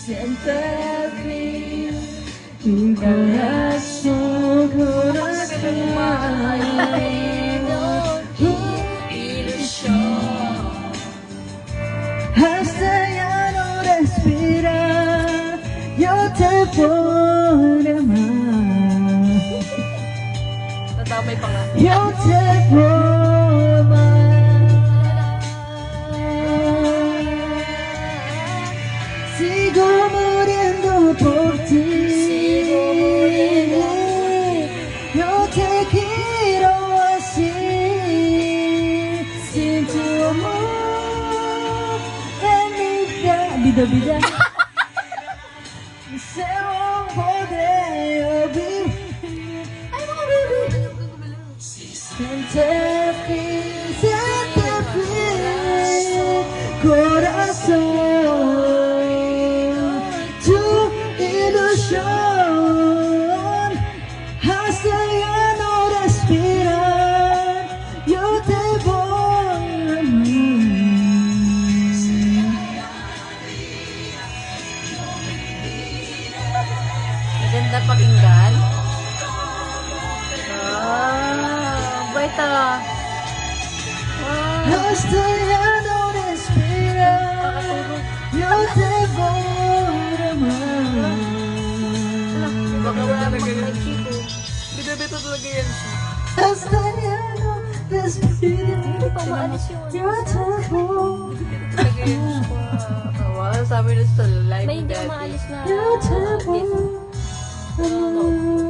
Siéntate mi corazón, tu ilusión. Hasta ya no respirar, yo te voy a amar. Tatamay pa nga. Yo te voy a amar. Sigo muriendo por ti. Yo te quiero así, sin tu amor en mi vida. Se won't poder vivir. Siente corazón, tu ilusión. Hasta ya no respirar, yo te voy a Maganda pakinggan. Bait ah. Hasta ya no respirar, yo te voy a amar. Baka wala naman chico. Bida-bida talaga yan siya. Hasta ya no respirar, Hindi pa maalis yun. yo te voy Talaga yan siya. Tawa, sabi na sa live May hindi dati. umaalis na. a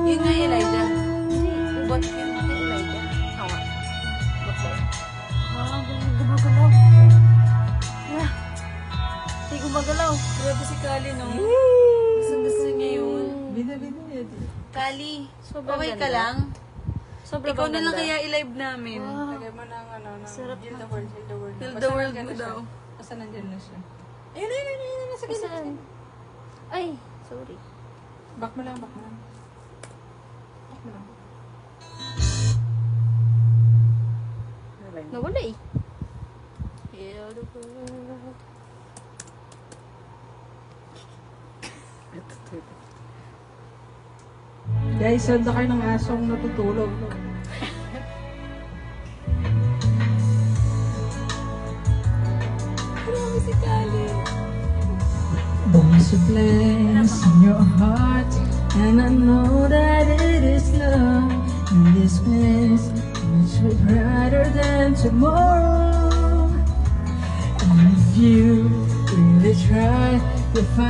Yun nga Elijah. Ba't yun nga Elijah? Tawa. Ba't sa'yo? Gumagalaw. Hindi gumagalaw. Grabe si Kali, no? Gusto niya yun. Bida-bida yan. Kali, Sobrang okay ka ganda. lang? Sobrang Ikaw na lang ganda. kaya i-live namin. Lagay mo ng ano, ng Sarap Heal the World, Heal the World. Heal Basta the world nandyan mo na siya. daw. Basta nandyan na siya. Ayun, ayun, ayun, ayun, nasa gilid. Saan? Ay, sorry. Back mo lang, back mo lang. Back mo lang. Nawala eh. Guys, sanda kayo ng asong natutulog. Grabe si Kali. There's a place in your heart, and I know that it is love. In this place, which will be brighter than tomorrow. And if you really try, you'll find